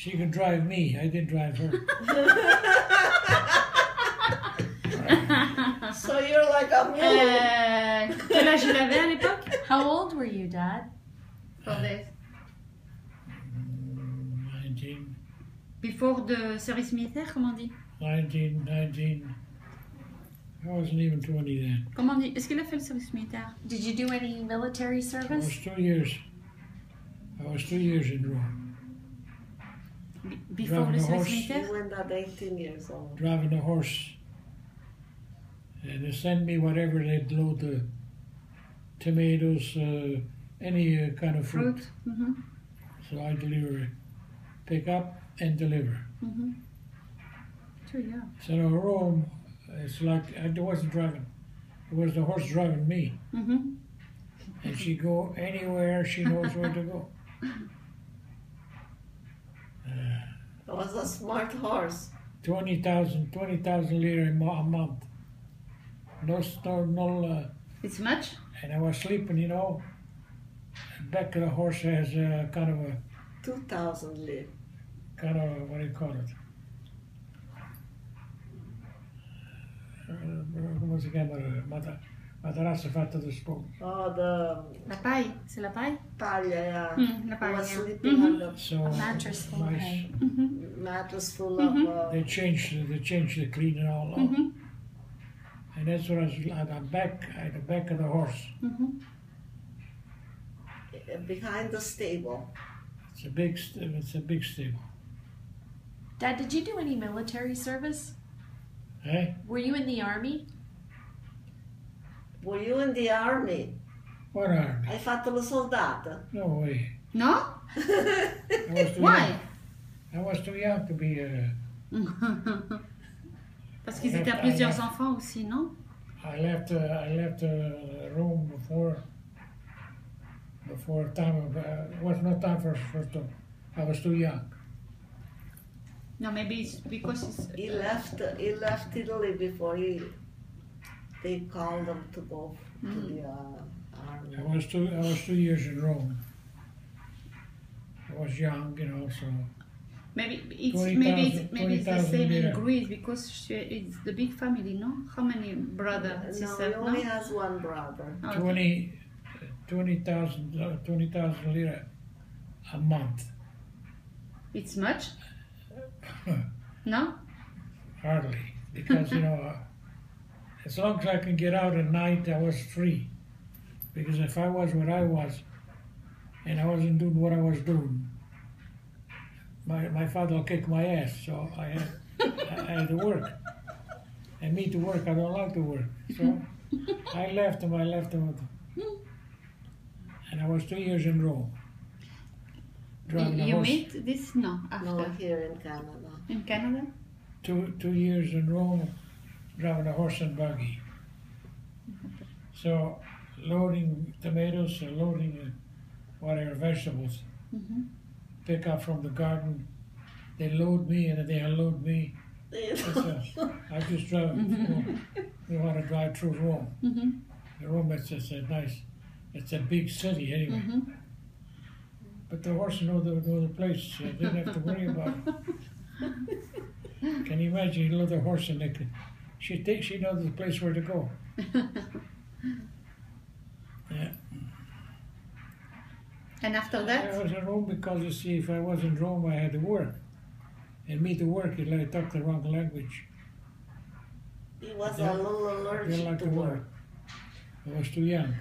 She could drive me. I didn't drive her. So you're like a mule. Quel âge il avait à l'époque? How old were you, Dad? For this. 19. Before the service militaire, comment on dit? 19. I wasn't even 20 then. Comment on dit? Est-ce qu'il a fait le service militaire? Did you do any military I was service? 2 years. I was 2 years in Rome. Before Driving le a service horse. She militaire? went at 18 years old. Driving a horse. And they send me whatever they'd load the tomatoes, any kind of fruit. Fruit. Mm-hmm. So I deliver, pick up and deliver. Mm-hmm. Sure, yeah. So in Rome, it's like I wasn't driving. It was the horse driving me. Mm-hmm. And she go anywhere, she knows where to go. It was a smart horse. 20,000 lira a month. No store, no, It's much? and I was sleeping, you know. The back of the horse has a kind of a, 2,000 lire. what do you call it? Come si chiama? Materasso fatta da spugna. Oh, the La paille. C'est la paille? paglia, yeah. La He paille, was yeah. sleeping Mhm. on the So A mattress full of my- hay. mattress full of. They changed the clean and all. Mhm. And that's what I was at the back of the horse. Mhm. Behind the stable. It's a big stable. Dad, did you do any military service? Eh? Were you in the army? Were you in the army? What army? Hai fatto lo soldato? No way. No? I was too Why? young. I was too young to be. Parce qu'ils étaient à plusieurs enfants aussi, non? I left Rome before time. It was no time for to. I was too young. No, maybe it's because it's... He left Italy before they called him to go to the army. I was 2 years in Rome. I was young, you know, so. Maybe it's 20,000 the same in lira. Greece because it's the big family, no? How many brothers and No, sisters? he only has one brother. Okay. 20,000 lira a month. It's much? No? Hardly, because you know, as long as I can get out at night, I was free. Because if I was what I was, and I wasn't doing what I was doing, my father will kick my ass. So I had to work, and me to work, I don't like to work. So I left him. And I was 2 years in Rome. Driving a You horse. meet this? No, after. No, here in Canada. In Canada? 2 years in Rome, driving a horse and buggy. So loading tomatoes, loading whatever vegetables. Mm-hmm. Pick up from the garden. They load me and then they unload me. I just drive. We want to drive through Rome. Mm-hmm. Rome, it's just a nice. It's a big city anyway. Mm-hmm. But the horse know the place. So I didn't have to worry about it. Can you imagine? You know the horse and she knows the place where to go. Yeah. And after I that? was in Rome because you see, if I was in Rome, I had to work. And me to work, I talk the wrong language. He was Yeah. a little I allergic didn't like to to work. work. I was too young.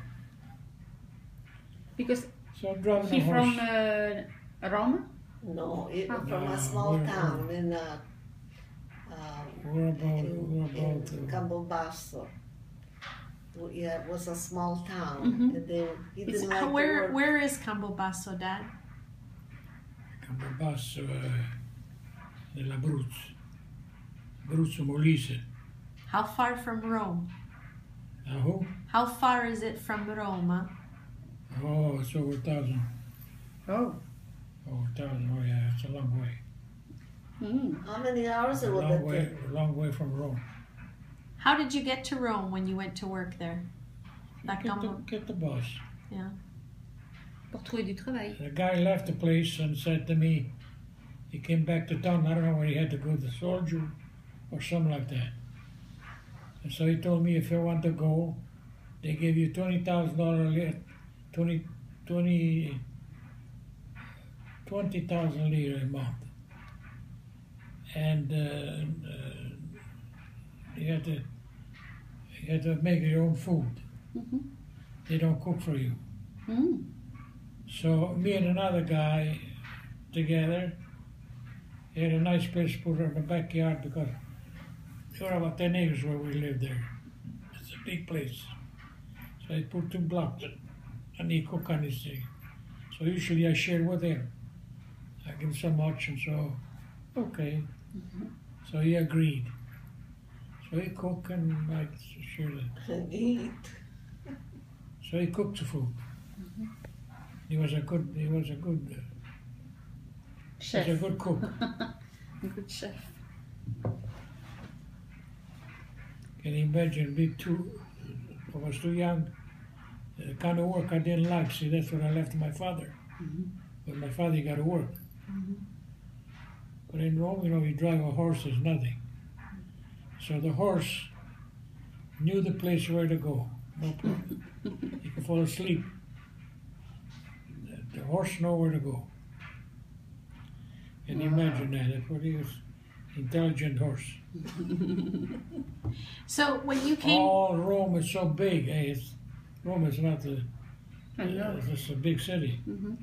Because So I'm driving he a horse. from Rome? No, from No, a small we're- town in We're about Campobasso. Yeah, it was a small town. Mhm. And he It's, didn't like to work. where is Campobasso, Dad? Campobasso dell'Abruzzo. Abruzzo Molise. How far from Rome? Who? How far is it from Rome? Oh, it's over 1,000. Oh. Over 1,000. Oh yeah, it's a long way. Mm. How many hours A it would long it way, take? a long way from Rome. How did you get to Rome when you went to work there? Like Get the bus. yeah. Pour trouver du travail. The guy left the place and said to me, He came back to town. I don't know where he had to go to soldier or something like that. And so he told me if I want to go, they give you $20,000, 20,000 lira a month. And you had to make your own food. Mhm. They don't cook for you. Mm. So me and another guy together had a nice place to put in the backyard because there were about 10 acres where we lived there. It's a big place. So I put 2 blocks and he cook on his thing. So usually I share with him. I give him so much and so, okay. So he agreed. So he cooked and I shared it. Eat. So he cooked the food. He was a good Chef. He's a good cook. Good chef. Can you imagine I was too young, the kind of work I didn't like. See, that's what I left to my father. But my father got to work. But in Rome, you drive a horse is nothing. So the horse knew the place where to go, no problem. He could fall asleep. The horse know where to go. Can you imagine that? That's what he was, intelligent horse. So when you came, All Rome is so big. Rome is not I know. it's just a big city. Mhm.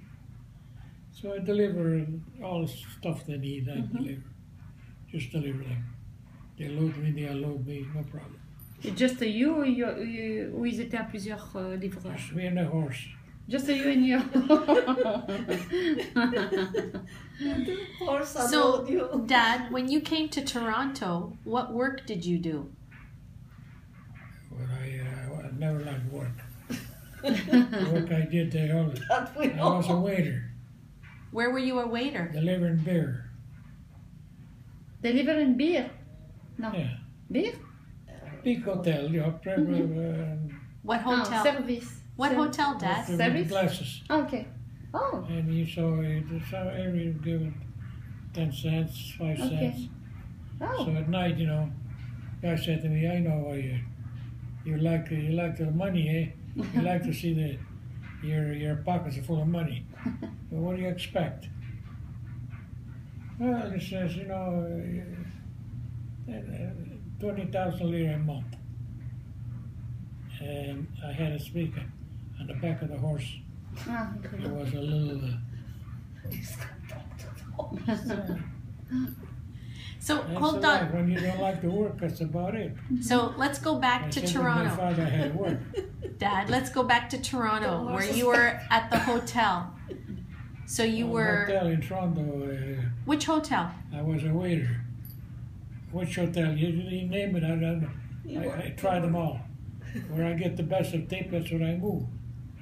So I deliver all the stuff they need. I deliver, just deliver them. They load me, they unload me, no problem. It's just you ou ils étaient à plusieurs livreurs? Just me and the horse. Just you and you. Horse so unload you. Dad, when you came to Toronto, what work did you do? But I never liked work. The work I did there, That we I was a know. waiter, Where were you a waiter? delivering beer. Delivering beer? No. Yeah, Beer? big hotel, What Ah, hotel? service. What hotel, Dad? with Service? glasses. Okay. Oh, And you saw every given 10 cents, 5 Okay. cents. oh. So at night, guy said to me, I know why you like the money, eh? You like to see your pockets are full of money. But what do you expect? Well, he says, 20,000 lira a month. And I had a speaker on the back of the horse. Ah, There was a little. So That's hold the life. on. When you don't like to work, that's about it. So let's go back I to said that my Toronto, father had to work. Dad. Let's go back to Toronto, The where horses. you were at the hotel. So you were Hotel in Toronto. which hotel? I was a waiter. Which hotel? You name it. I don't know. I tried them all. Where I get the best of tip, that's what I move.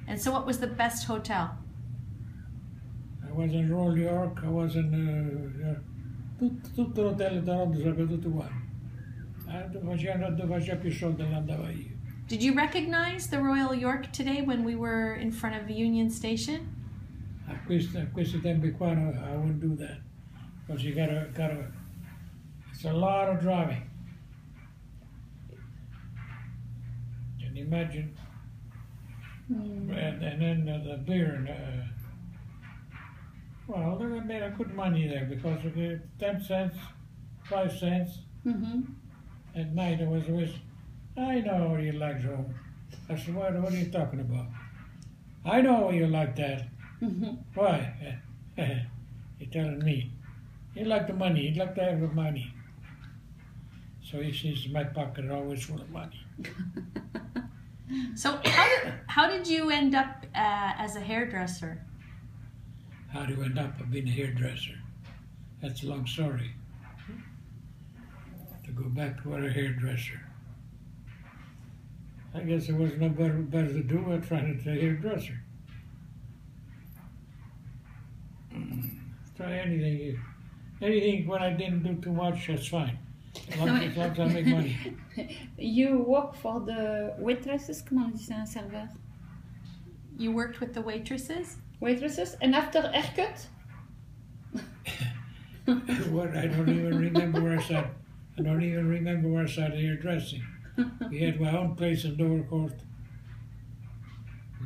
And so what was the best hotel? I was in Royal York. I was in tutto l'hotel di Toronto, sapevo tutto quanto. Faceva più soldi andava io. Did you recognize the Royal York today when we were in front of Union Station? A questi tempi qua I wouldn't do that. Because you gotta, it's a lot of driving. Can you imagine? And then the beer and well, they made a good money there because we get 10 cents, 5 cents Mm-hmm. at night. It was always, I know you like home. I said, what are you talking about? I know you like that. Mm-hmm. Why? You're telling me. You like the money. You like to have the money. So he sees my pocket always full of money. So how did you end up as a hairdresser? How do you end up being a hairdresser? That's a long story. To go back to what a hairdresser. I guess there was no better to do than trying to be a hairdresser. Try anything. Anything when I didn't do too much, that's fine. As long as I make money. You work for the waitresses, comment on dit ça, un serveur? You worked with the waitresses? Waitresses, and after haircut? What, I don't even remember where I sat. I don't even remember where I sat hairdressing. We had my own place in Dovercourt.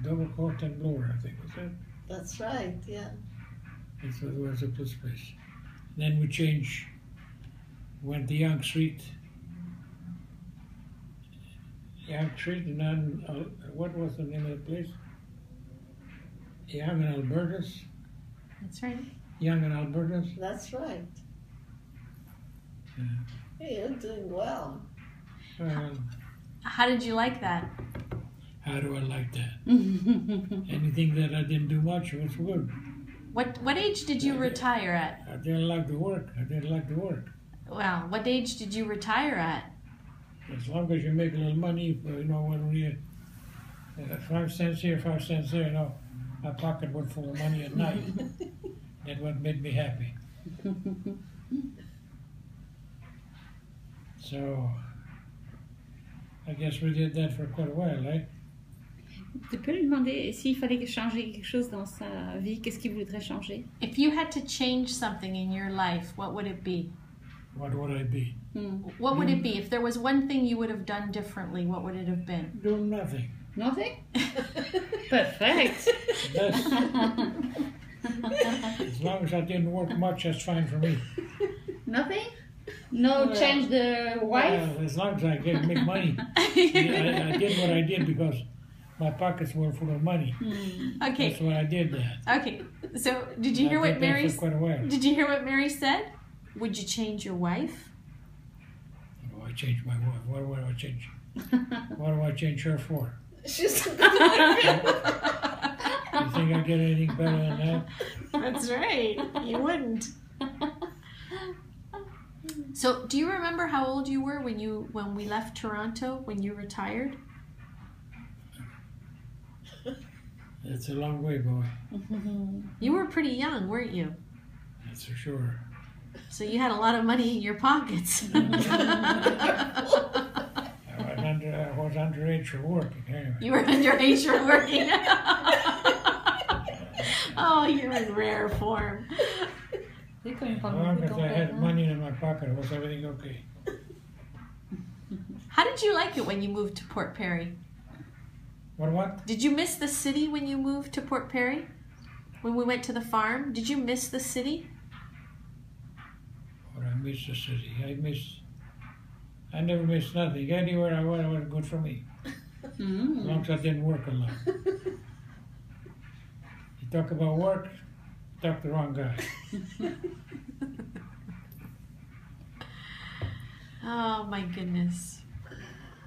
Dovercourt and Bloor, I think, was it? That's right, yeah. That's what was the place. Then we changed, went to Young Street. Young Street, and then, what was the name of the place? Young and Alberta's. That's right. Young and Alberta's. That's right. Yeah. Hey, you're doing well. Well, How did you like that? how do I like that? Anything that I didn't do much was good. What age did you retire at? I didn't like the work. Well, what age did you retire at? As long as you make a little money, you know, when we 5 cents here, 5 cents there, you know, my pocket was full of money at night. That what made me happy. So, I guess we did that for quite a while, eh? Tu peux lui demander s'il fallait changer quelque chose dans sa vie, qu'est-ce qu'il voudrait changer? If you had to change something in your life, what would it be? What would I be? What would it be? If there was one thing you would have done differently, what would it have been? Doing nothing. Nothing? Perfect. That's, as long as I didn't work much, that's fine for me. Nothing? No Well, change the wife? Well, as long as I can make money. I did what I did because my pockets were full of money. Okay. That's why I did that. Okay. So, did you hear I what did Mary? that for quite a while. Did you hear what Mary said? Would you change your wife? Oh, I changed my wife. What do I change? What do I change her for? She's You think I get anything better than that? That's right. You wouldn't. So, do you remember how old you were when we left Toronto, when you retired? It's a long way, boy. You were pretty young, weren't you? That's for sure. So you had a lot of money in your pockets. I was underage for working anyway. You were underage for working. Oh, you're in rare form. As long as I had money in my pocket, was everything okay? How did you like it when you moved to Port Perry? What? Did you miss the city when you moved to Port Perry? When we went to the farm? Did you miss the city? What I miss the city. I never missed nothing. Anywhere I went, it was good for me. As long as I didn't work a lot. You talk about work, you talk the wrong guy. Oh my goodness.